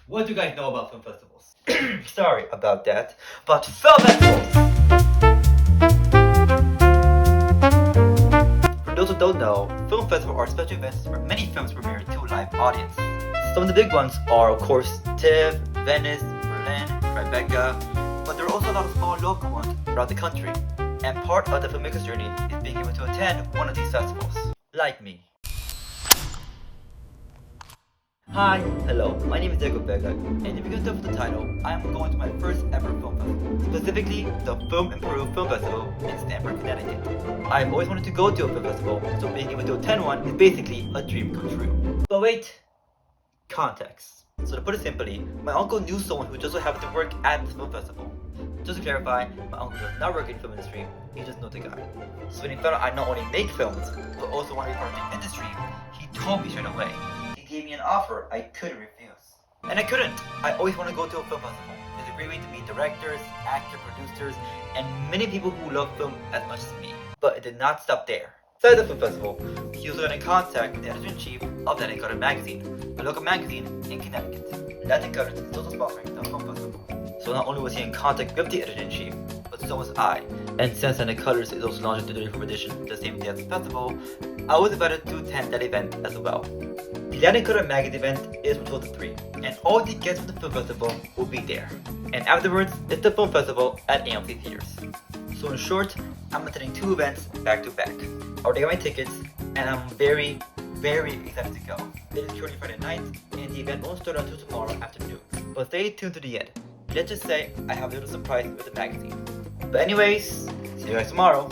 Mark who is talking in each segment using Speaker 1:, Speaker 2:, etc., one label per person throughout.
Speaker 1: What do you guys know about film festivals? Sorry about that, but film festivals! For those who don't know, film festivals are special events where many films premiere to a live audience. Some of the big ones are, of course, TIFF, Venice, Berlin, Tribeca, but there are also a lot of small local ones throughout the country. And part of the filmmaker's journey is being able to attend one of these festivals, like me. Hi, hello, my name is Diego Vega, and if you can tell from the title, I am going to my first ever film festival, specifically the Filmed In Peru Film Festival in Stamford, Connecticut. I've always wanted to go to a film festival, so being able to attend one is basically a dream come true. But wait, context. So to put it simply, my uncle knew someone who just so happened to work at the film festival. Just to clarify, my uncle does not work in the film industry, he just knows the guy. So when he found out I not only make films, but also want to be part of the industry, he told me straight away. He gave me an offer I couldn't refuse. And I couldn't. I always want to go to a film festival. It's a great way to meet directors, actors, producers, and many people who love film as much as me. But it did not stop there. Besides the film festival, he also got in contact with the editor-in-chief of Latin Color magazine, a local magazine in Connecticut. Latin Color is also sponsoring the film festival. So not only was he in contact with the editor-in-chief, but so was I. And since Latin Colors is also launching the 34th edition the same day as the festival, I was invited to attend that event as well. The Latin Color magazine event is from 12 to 3, and all the guests from the film festival will be there. And afterwards, it's the film festival at AMC Theaters. So in short, I'm attending 2 events back to back. I already got my tickets, and I'm very, very excited to go. It is currently Friday night, and the event won't start until tomorrow afternoon. But stay tuned to the end. Let's just say I have a little surprise with the magazine. But anyways, see you guys tomorrow.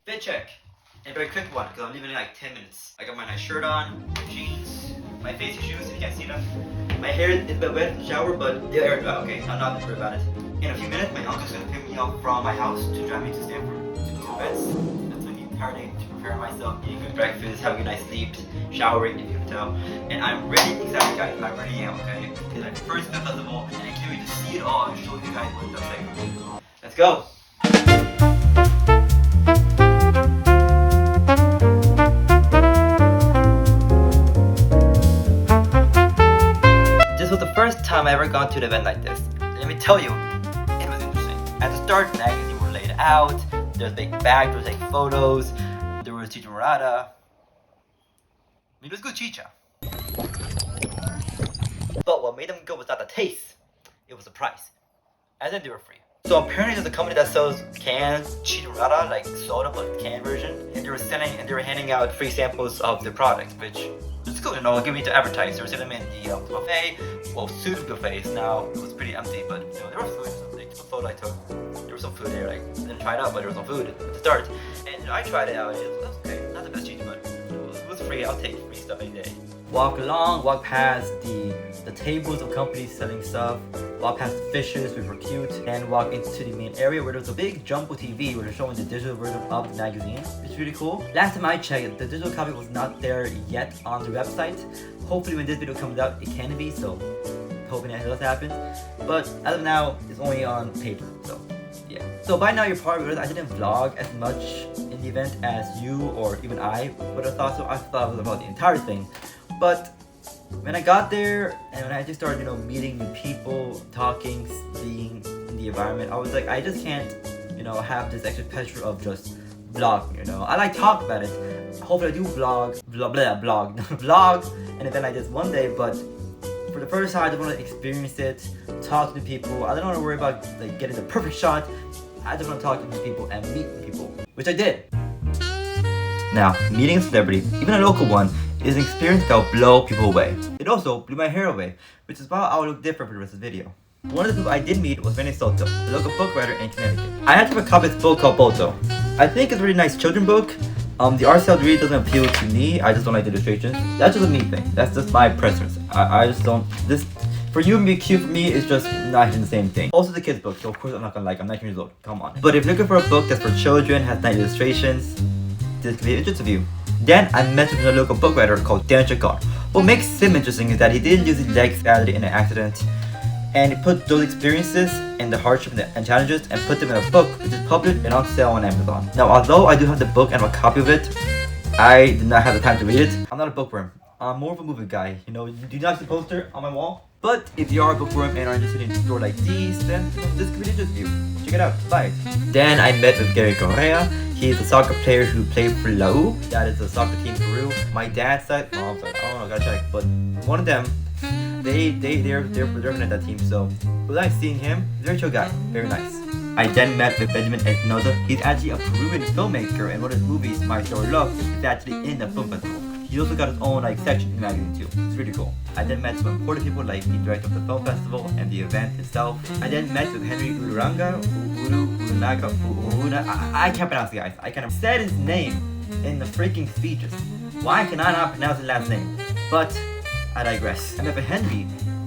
Speaker 1: Fit check. And a very quick one, because I'm leaving in like 10 minutes. I got my nice shirt on, my jeans, my fancy shoes, if you can't see them. My hair is a bit wet in the shower, but they'll air it out, okay? I'm not worried about it. In a few minutes, my uncle's gonna pick me up from my house to drive me to Stanford to do events. That's when the entire day to prepare myself, eating good breakfast, having a nice sleep, showering, if you can tell. And I'm really excited, guys. I really am, okay? It's my first film festival, and I can't wait to see it all and show you guys what it looks like. Let's go! This was the first time I ever gone to an event like this. Let me tell you, it was interesting. At the start, magazines were laid out, there was big bags, there was like photos, there was Chicha Morada. It was good chicha. But what made them good was not the taste, it was the price. And then they were free. So apparently there's a company that sells cans, Chicha Morada, like soda but canned version. And they were handing out free samples of their products, which it's cool, you know, giving it to advertisers. They were sitting in the buffet, well, student buffets. Now it was pretty empty, but you know, there was food. So like, the photo I took, there was some food there. Like, I didn't try it out, but there was some food at the start. And you know, I tried it out. It was okay, not the best cheese, but it was free. I'll take free stuff any day. Walk along, walk past the tables of companies selling stuff. Walk past the fishes, which were cute, and walk into the main area where there's a big jumbo TV where they're showing the digital version of the magazine. It's really cool. Last time I checked, the digital copy was not there yet on the website. Hopefully when this video comes out, it can be, so hoping that does happen. But as of now, it's only on paper, so yeah. So by now you're probably realized I didn't vlog as much in the event as you or even I would have thought, so I thought it was about the entire thing. But when I got there and when I just started, you know, meeting new people, talking, being in the environment, I was like, I just can't, you know, have this extra pressure of just vlogging, you know. I like talk about it. Hopefully I do vlog, an event like this one day, but for the first time I just want to experience it, talk to people. I don't want to worry about like getting the perfect shot. I just want to talk to new people and meet people, which I did. Now, meeting a celebrity, even a local one, is an experience that will blow people away. It also blew my hair away, which is why I will look different for the rest of the video. One of the people I did meet was Vinny Soto, a local book writer in Connecticut. I had to have a copy of his book called Boto. I think it's a really nice children's book. The art style really doesn't appeal to me. I just don't like the illustrations. That's just a me thing. That's just my preference. I just don't. This for you and be cute for me is just not even the same thing. Also the kids book, so of course I'm not gonna like. I'm 19 years old. Come on. But if you're looking for a book that's for children, has nice illustrations, this could be of interest to you. Then I met with a local book writer called Dan Chakar. What makes him interesting is that he didn't lose his legs badly in an accident, and he put those experiences and the hardship and challenges and put them in a book, which is published and on sale on Amazon. Now, although I do have the book and a copy of it, I did not have the time to read it. I'm not a bookworm. I'm more of a movie guy. You know, do you not see the poster on my wall? But if you are a bookworm and are interested in a store like these, then this could be interesting to you. Check it out. Buy it. Then I met with Gary Correa. He's a soccer player who played for La U. That is a soccer team in Peru. My dad's side, mom's side, I don't know, I gotta check. But one of them, they're working at that team. So it was nice seeing him. Very chill guy. Very nice. I then met with Benjamin Espinosa. He's actually a Peruvian filmmaker, and one of his movies, My Story Love, is actually in the film festival. He also got his own section in the magazine too. It's really cool. I then met some important people like the director of the film festival and the event itself. I then met with Henry I can't pronounce the guys. I kind of said his name in the freaking speeches. Why can I not pronounce his last name? But I digress. I met with Henry,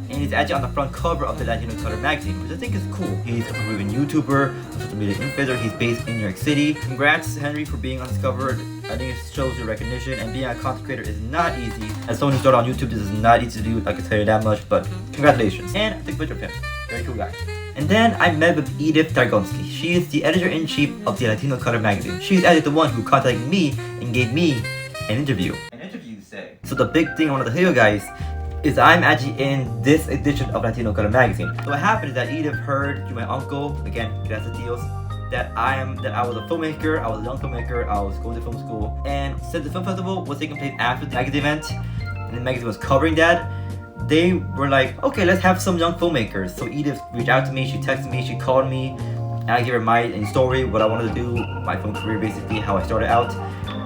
Speaker 1: and he's actually on the front cover of the Latino Color magazine, which I think is cool. He's a Peruvian YouTuber, a social media influencer. He's based in New York City. Congrats, Henry, for being on this cover. I think it shows your recognition, and being a content creator is not easy. As someone who started on YouTube, this is not easy to do, I can tell you that much, but congratulations. And I took a picture of him. Very cool guy. And then I met with Edith Targonsky. She is the editor-in-chief of the Latino Color magazine. She's actually the one who contacted me and gave me an interview. An interview, you say? So the big thing I want to tell you guys is I'm actually in this edition of Latino Color magazine. So what happened is that Edith heard through my uncle, again, gracias a Dios, that I was a filmmaker, I was a young filmmaker, I was going to film school, and since the film festival was taking place after the magazine event, and the magazine was covering that, they were like, okay, let's have some young filmmakers. So Edith reached out to me, she texted me, she called me, and I gave her my story, what I wanted to do, my film career basically, how I started out,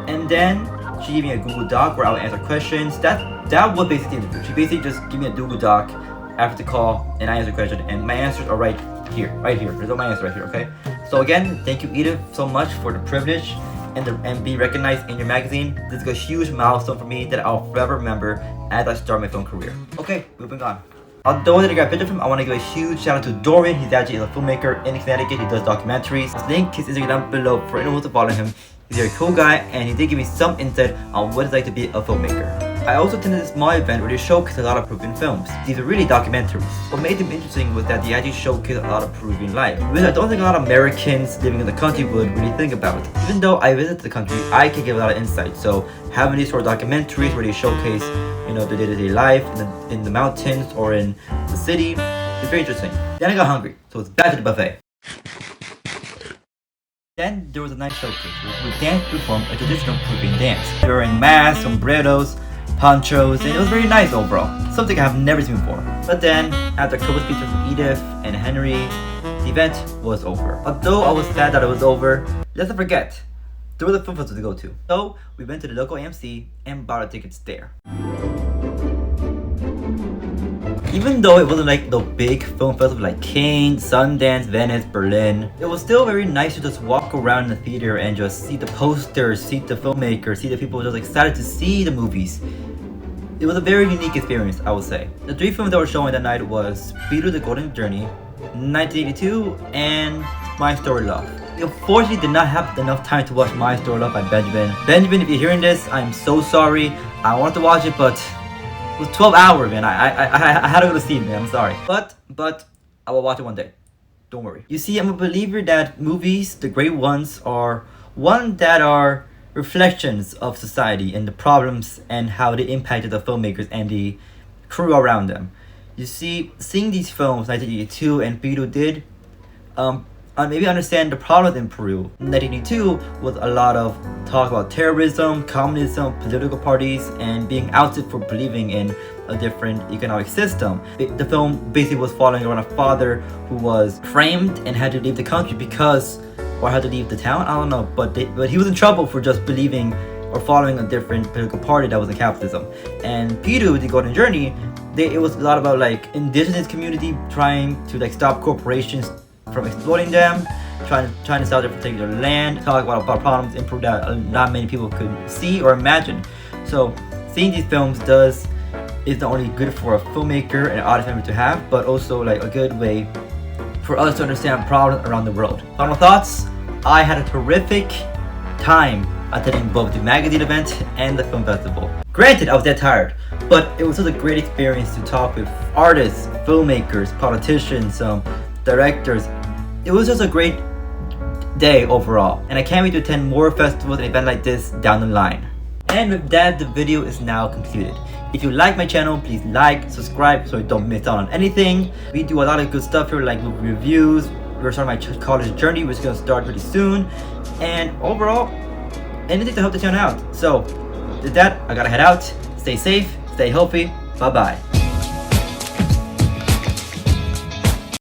Speaker 1: and then she gave me a Google Doc where I would answer questions. That was basically the interview. She basically just gave me a Google Doc after the call, and I answered questions, and my answers are right here. There's all my answers right here, okay? So again, thank you Edith so much for the privilege and being recognized in your magazine. This is a huge milestone for me that I'll forever remember as I start my film career. Okay, moving on. Although I didn't get a picture of him, I want to give a huge shout out to Dorian. He's actually a filmmaker in Connecticut. He does documentaries. Link his Instagram down below for anyone who wants to follow him. He's a very cool guy, and he did give me some insight on what it's like to be a filmmaker. I also attended a small event where they showcased a lot of Peruvian films. These are really documentaries. What made them interesting was that they actually showcased a lot of Peruvian life, which I don't think a lot of Americans living in the country would really think about. Even though I visited the country, I can give a lot of insight. So having these sort of documentaries where they showcase, you know, the day-to-day life in the mountains or in the city is very interesting. Then I got hungry, so it's back to the buffet. Then there was a nice showcase where we danced to perform a traditional Peruvian dance. They were wearing masks, sombreros, ponchos, and it was very nice overall. Something I have never seen before. But then, after a couple speeches from Edith and Henry, the event was over. Although I was sad that it was over, let's not forget, there was a film festival to go to. So, we went to the local AMC and bought our tickets there. Even though it wasn't like the big film festival like Cannes, Sundance, Venice, Berlin, it was still very nice to just walk around the theater and just see the posters, see the filmmakers, see the people just excited to see the movies. It was a very unique experience, I would say. The three films that were showing that night was Peru the Golden Journey, 1982, and My Story Love. We unfortunately did not have enough time to watch My Story Love by Benjamin. Benjamin, if you're hearing this, I'm so sorry. I wanted to watch it, but it was 12 hours, man. I had to go to sleep, man. I'm sorry. But I will watch it one day. Don't worry. You see, I'm a believer that movies, the great ones, are one that are reflections of society and the problems and how they impacted the filmmakers and the crew around them. You see, seeing these films, 1982 and Peru did, maybe understand the problems in Peru. 1982 was a lot of talk about terrorism, communism, political parties, and being ousted for believing in a different economic system. The film basically was following around a father who was framed and had to leave the country or had to leave the town, I don't know, but he was in trouble for just believing or following a different political party that was in capitalism. And Peru, the Golden Journey, it was a lot about indigenous community trying to stop corporations from exploiting them, trying to stop them from taking their land, talk about problems in Peru that not many people could see or imagine. So seeing these films is not only good for a filmmaker and an audience member to have, but also a good way for us to understand problems around the world. Final thoughts, I had a terrific time attending both the magazine event and the film festival. Granted, I was dead tired, but it was such a great experience to talk with artists, filmmakers, politicians, directors. It was just a great day overall, and I can't wait to attend more festivals and events like this down the line. And with that, the video is now concluded. If you like my channel, please like, subscribe so you don't miss out on anything. We do a lot of good stuff here, like movie reviews. We're starting my college journey, which is going to start pretty soon. And overall, anything to help the channel out. So with that, I gotta head out. Stay safe, stay healthy. Bye bye.